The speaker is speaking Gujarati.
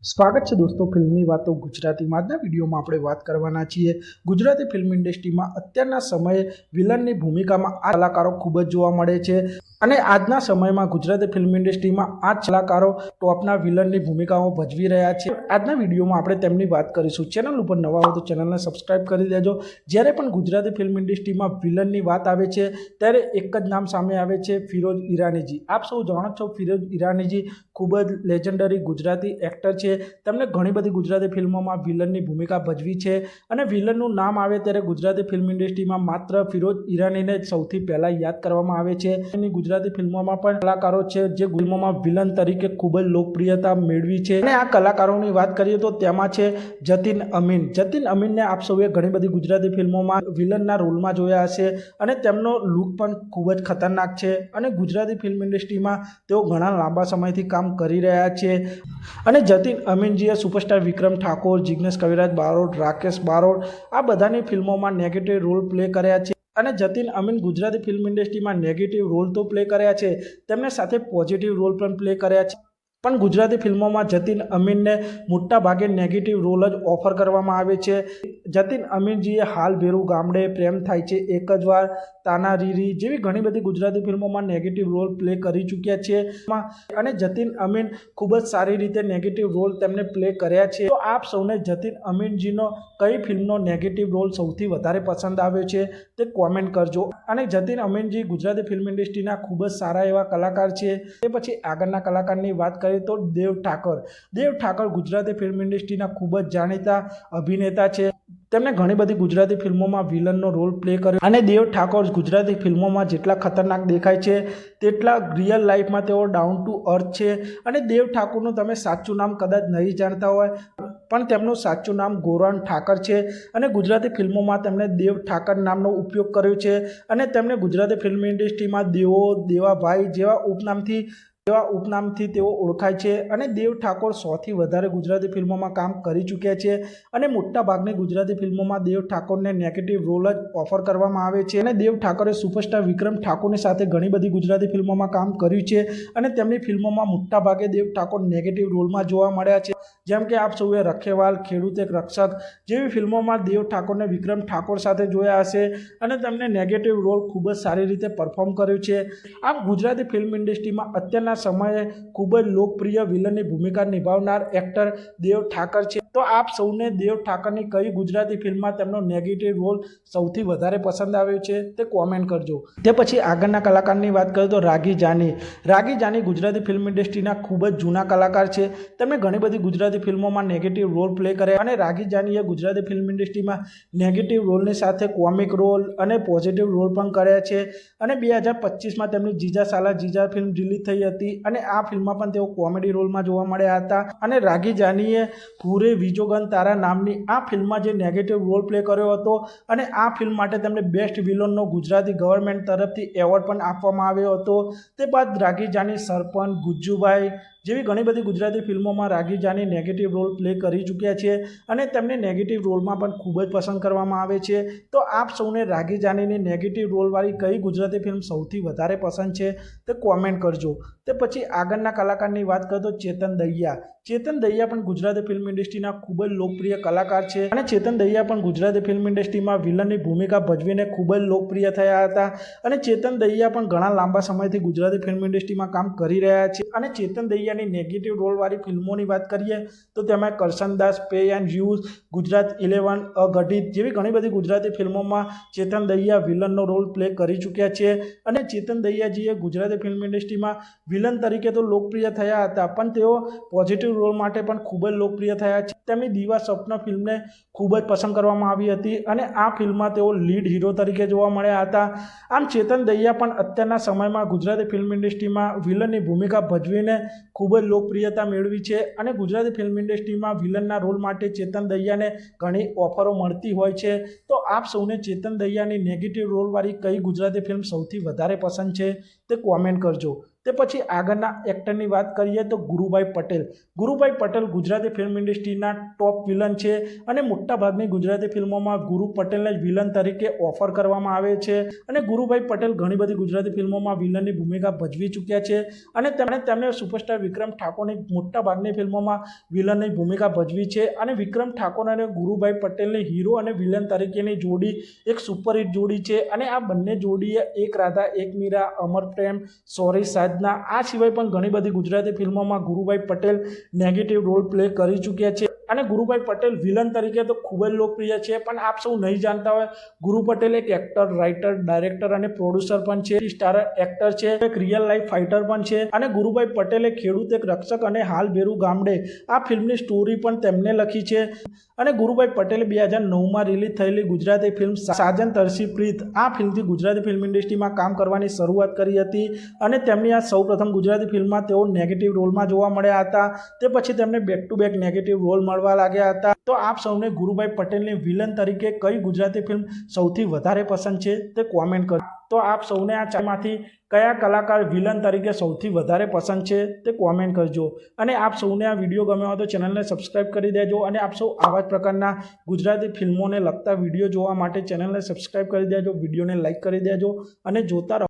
સ્વાગત છે દોસ્તો ફિલ્મની વાતો ગુજરાતીમાં। આજના વિડીયોમાં આપણે વાત કરવાના છીએ ગુજરાતી ફિલ્મ ઇન્ડસ્ટ્રીમાં અત્યારના સમયે વિલનની ભૂમિકામાં આ કલાકારો ખૂબ જ જોવા મળે છે અને આજના સમયમાં ગુજરાતી ફિલ્મ ઇન્ડસ્ટ્રીમાં આ કલાકારો ટોપના વિલનની ભૂમિકાઓ ભજવી રહ્યા છે। આજના વિડીયોમાં આપણે તેમની વાત કરીશું। ચેનલ ઉપર નવા હો તો ચેનલને સબસ્ક્રાઇબ કરી દેજો। જ્યારે પણ ગુજરાતી ફિલ્મ ઇન્ડસ્ટ્રીમાં વિલનની વાત આવે છે ત્યારે એક જ નામ સામે આવે છે, ફિરોઝ ઈરાનીજી। આપ સૌ જાણો છો ફિરોઝ ઈરાનીજી ખૂબ જ લેજેન્ડરી ગુજરાતી એક્ટર છે। તેમણે ઘણી બધી ગુજરાતી ફિલ્મોમાં વિલનની ભૂમિકા ભજવી છે અને વિલનનું નામ આવે ત્યારે ગુજરાતી ફિલ્મ ઇન્ડસ્ટ્રીમાં માત્ર ફિરોઝ ઈરાનીને સૌથી પહેલાં યાદ કરવામાં આવે છે। એની ગુજરાતી ફિલ્મોમાં પણ કલાકારો છે જે ફિલ્મોમાં વિલન તરીકે ખૂબ જ લોકપ્રિયતા મેળવી છે અને આ કલાકારોની વાત કરીએ તો તેમાં છે જતીન અમીન। જતીન અમીનને આપ સૌએ ઘણી બધી ગુજરાતી ફિલ્મોમાં વિલનના રોલમાં જોયા હશે અને તેમનો લુક પણ ખૂબ જ ખતરનાક છે અને ગુજરાતી ફિલ્મ ઇન્ડસ્ટ્રીમાં તેઓ ઘણા લાંબા સમયથી કામ કરી રહ્યા છે અને જતીન અમીનજીએ સુપરસ્ટાર વિક્રમ ઠાકોર, જિગ્નેશ કવિરાજ બારોટ, રાકેશ બારોટ આ બધાની ફિલ્મોમાં નેગેટિવ રોલ પ્લે કર્યા છે અને જતીન અમીન ગુજરાતી ફિલ્મ ઇન્ડસ્ટ્રીમાં નેગેટિવ રોલ તો પ્લે કર્યા છે, તેમને સાથે પોઝિટિવ રોલ પણ પ્લે કર્યા છે। પણ ગુજરાતી ફિલ્મોમાં જતીન અમીનને મોટા ભાગે નેગેટિવ રોલ જ ઓફર કરવામાં આવે છે। જતીન અમીનજીએ હાલ ભેરું ગામડે, પ્રેમ થાય છે એક જ વાર, તાના રીરી જેવી ઘણી બધી ગુજરાતી ફિલ્મોમાં નેગેટિવ રોલ પ્લે કરી ચૂક્યા છે અને જતીન અમીન ખૂબ જ સારી રીતે નેગેટિવ રોલ તેમને પ્લે કર્યા છે। તો આપ સૌને જતીન અમીનજીનો કઈ ફિલ્મનો નેગેટિવ રોલ સૌથી વધારે પસંદ આવ્યો છે તે કોમેન્ટ કરજો। અને જતીન અમીનજી ગુજરાતી ફિલ્મ ઇન્ડસ્ટ્રીના ખૂબ જ સારા એવા કલાકાર છે। તે પછી આગળના કલાકારની વાત કરીએ તો દેવ ઠાકર। દેવ ઠાકર ગુજરાતી ફિલ્મ ઇન્ડસ્ટ્રીના ખૂબ જ જાણીતા અભિનેતા છે। તેમણે ઘણી બધી ગુજરાતી ફિલ્મોમાં વિલનનો રોલ પ્લે કર્યો અને દેવ ઠાકોર ગુજરાતી ફિલ્મોમાં જેટલા ખતરનાક દેખાય છે તેટલા રિયલ લાઈફમાં તેઓ ડાઉન ટુ અર્થ છે અને દેવ ઠાકોરનું તમે સાચું નામ કદાચ નહીં જાણતા હોય પણ તેમનું સાચું નામ ગૌરાંગ ઠાકર છે અને ગુજરાતી ફિલ્મોમાં તેમણે દેવ ઠાકર નામનો ઉપયોગ કર્યો છે અને તેમણે ગુજરાતી ફિલ્મ ઇન્ડસ્ટ્રીમાં દેવો, દેવાભાઈ જેવા ઉપનામથી તેઓ ઓળખાય છે અને દેવ ઠાકોર 100થી વધારે ગુજરાતી ફિલ્મોમાં કામ કરી ચૂક્યા છે અને મોટા ભાગની ગુજરાતી ફિલ્મોમાં દેવ ઠાકોરને નેગેટિવ રોલ જ ઓફર કરવામાં આવે છે અને દેવ ઠાકોરે સુપરસ્ટાર વિક્રમ ઠાકોરની સાથે ઘણી બધી ગુજરાતી ફિલ્મોમાં કામ કર્યું છે અને તેમની ફિલ્મોમાં મોટા ભાગે દેવ ઠાકોર નેગેટિવ રોલમાં જોવા મળ્યા છે। જેમ કે આપ સૌએ રખેવાલ, ખેડૂત એક રક્ષક જેવી ફિલ્મોમાં દેવ ઠાકોરને વિક્રમ ઠાકોર સાથે જોયા હશે અને તેમને નેગેટિવ રોલ ખૂબ જ સારી રીતે પરફોર્મ કર્યું છે। આમ ગુજરાતી ફિલ્મ ઇન્ડસ્ટ્રીમાં અત્યારના સમયે ખૂબ જ લોકપ્રિય વિલનની ભૂમિકા નિભાવનાર એક્ટર દેવ ઠાકર છે। તો આપ સૌને દેવ ઠાકરની કઈ ગુજરાતી ફિલ્મમાં તેમનો નેગેટિવ રોલ સૌથી વધારે પસંદ આવ્યો છે તે કોમેન્ટ કરજો। તે પછી આગળના કલાકારની વાત કરીએ તો રાગી જાની। રાગી જાની ગુજરાતી ફિલ્મ ઇન્ડસ્ટ્રીના ખૂબ જ જૂના કલાકાર છે। તેમણે ઘણી બધી ગુજરાતી ફિલ્મોમાં નેગેટિવ રોલ પ્લે કર્યા અને રાગી જાનીએ ગુજરાતી ફિલ્મ ઇન્ડસ્ટ્રીમાં નેગેટિવ રોલની સાથે કોમિક રોલ અને પોઝિટિવ રોલ પણ કર્યા છે અને 2025માં તેમની જીજા સાલા જીજા ફિલ્મ રિલીઝ થઈ હતી અને આ ફિલ્મમાં પણ તેઓ કોમેડી રોલમાં જોવા મળ્યા હતા અને રાગી જાનીએ પૂરે વિજોગન તારા નામની આ ફિલ્મમાં જે નેગેટિવ રોલ પ્લે કર્યો હતો અને આ ફિલ્મ માટે તેમને બેસ્ટ વિલનનો ગુજરાતી ગવર્મેન્ટ તરફથી એવોર્ડ પણ આપવામાં આવ્યો હતો। તે બાદ રાગી જાની સરપંચ, ગુજ્જુભાઈ જેવી ઘણી બધી ગુજરાતી ફિલ્મોમાં રાગી જાની નેગેટિવ રોલ પ્લે કરી ચૂક્યા છે અને તેમને નેગેટિવ રોલમાં પણ ખૂબ જ પસંદ કરવામાં આવે છે। તો આપ સૌને રાગી જાનીની નેગેટિવ રોલવાળી કઈ ગુજરાતી ફિલ્મ સૌથી વધારે પસંદ છે તે કોમેન્ટ કરજો। તે પછી આગળના કલાકારની વાત કરીએ તો ચેતન દહિયા। ચેતન દહિયા પણ ગુજરાતી ફિલ્મ ઇન્ડસ્ટ્રીના ખૂબ જ લોકપ્રિય કલાકાર છે અને ચેતન દહિયા પણ ગુજરાતી ફિલ્મ ઇન્ડસ્ટ્રીમાં વિલનની ભૂમિકા ભજવીને ખૂબ જ લોકપ્રિય થયા હતા અને ચેતન દહિયા પણ ઘણા લાંબા સમયથી ગુજરાતી ફિલ્મ ઇન્ડસ્ટ્રીમાં કામ કરી રહ્યા છે અને ચેતન દહિયાની નેગેટિવ રોલવાળી ફિલ્મોની વાત કરીએ તો તેમાં Karsandas, pay and use, Gujarat 11, અગઢિત જેવી ઘણી બધી ગુજરાતી ફિલ્મોમાં ચેતન દહિયા વિલનનો રોલ પ્લે કરી ચૂક્યા છે અને ચેતન દહિયાજીએ ગુજરાતી ફિલ્મ ઇન્ડસ્ટ્રીમાં વિલન તરીકે તો લોકપ્રિય થયા હતા પણ તેઓ પોઝિટિવ રોલ માટે પણ ખૂબ જ લોકપ્રિય થયા છે। તેમની દીવા સ્વપ્ન ફિલ્મને ખૂબ જ પસંદ કરવામાં આવી હતી અને આ ફિલ્મમાં તેઓ લીડ હીરો તરીકે જોવા મળ્યા હતા। આમ ચેતન દહિયા પણ અત્યારના સમયમાં ગુજરાતી ફિલ્મ ઇન્ડસ્ટ્રીમાં વિલનની ભૂમિકા ભજવીને ખૂબ જ લોકપ્રિયતા મેળવી છે અને ગુજરાતી ફિલ્મ ઇન્ડસ્ટ્રીમાં વિલનના રોલ માટે ચેતન દહિયાને ઘણી ઓફરો મળતી હોય છે। તો આપ સૌને ચેતન દહિયાની નેગેટિવ રોલવાળી કઈ ગુજરાતી ફિલ્મ સૌથી વધારે પસંદ છે તે કોમેન્ટ કરજો। તે પછી આગળના એક્ટરની વાત કરીએ તો ગુરુભાઈ પટેલ। ગુરુભાઈ પટેલ ગુજરાતી ફિલ્મ ઇન્ડસ્ટ્રીના ટોપ વિલન છે અને મોટાભાગની ગુજરાતી ફિલ્મોમાં ગુરુ પટેલને વિલન તરીકે ઓફર કરવામાં આવે છે અને ગુરુભાઈ પટેલ ઘણી બધી ગુજરાતી ફિલ્મોમાં વિલનની ભૂમિકા ભજવી ચૂક્યા છે અને તેમને સુપરસ્ટાર વિક્રમ ઠાકોરની મોટાભાગની ફિલ્મોમાં વિલનની ભૂમિકા ભજવી છે અને વિક્રમ ઠાકોર અને ગુરુભાઈ પટેલની હીરો અને વિલન તરીકેની જોડી એક સુપરહિટ જોડી છે અને આ બંને જોડીએ એક રાધા એક મીરા, અમર પ્રેમ, સોરી સાધના આ સિવાય પણ ઘણી બધી ગુજરાતી ફિલ્મોમાં ગુરુભાઈ પટેલ નેગેટિવ રોલ પ્લે કરી ચૂક્યા છે અને ગુરુભાઈ પટેલ વિલન તરીકે તો ખૂબ જ લોકપ્રિય છે, પણ આપ સૌ નહીં જાણતા હોય ગુરુ પટેલ એક એક્ટર, રાઇટર, ડાયરેક્ટર અને પ્રોડ્યુસર પણ છે, સ્ટાર એક્ટર છે, એક રિયલ લાઈફ ફાઇટર પણ છે અને ગુરુભાઈ પટેલે ખેડૂત એક રક્ષક અને હાલ બેરુ ગામડે આ ફિલ્મની સ્ટોરી પણ તેમને લખી છે અને ગુરુભાઈ પટેલે 2009માં રિલીઝ થયેલી ગુજરાતી ફિલ્મ સાજન તરસી પ્રીત આ ફિલ્મથી ગુજરાતી ફિલ્મ ઇન્ડસ્ટ્રીમાં કામ કરવાની શરૂઆત કરી હતી અને તેમની આ સૌપ્રથમ ગુજરાતી ફિલ્મમાં તેઓ નેગેટિવ રોલમાં જોવા મળ્યા હતા। તે પછી તેમને back to back negative role મળવા લાગ્યા હતા। તો આપ સૌને ગુરુભાઈ પટેલની વિલન તરીકે કઈ ગુજરાતી ફિલ્મ સૌથી વધારે પસંદ છે તે કોમેન્ટ કરો। તો આપ સૌને આ ચારમાંથી કયા કલાકાર વિલન તરીકે સૌથી વધારે પસંદ છે તે કોમેન્ટ કરજો અને આપ સૌને આ વિડીયો ગમ્યો હોય તો ચેનલને સબસ્ક્રાઈબ કરી દેજો અને આપ સૌ આવા જ પ્રકારના ગુજરાતી ફિલ્મોને લગતા વિડીયો જોવા માટે ચેનલને સબસ્ક્રાઈબ કરી દેજો, વિડીયોને લાઇક કરી દેજો અને જોતા રહો।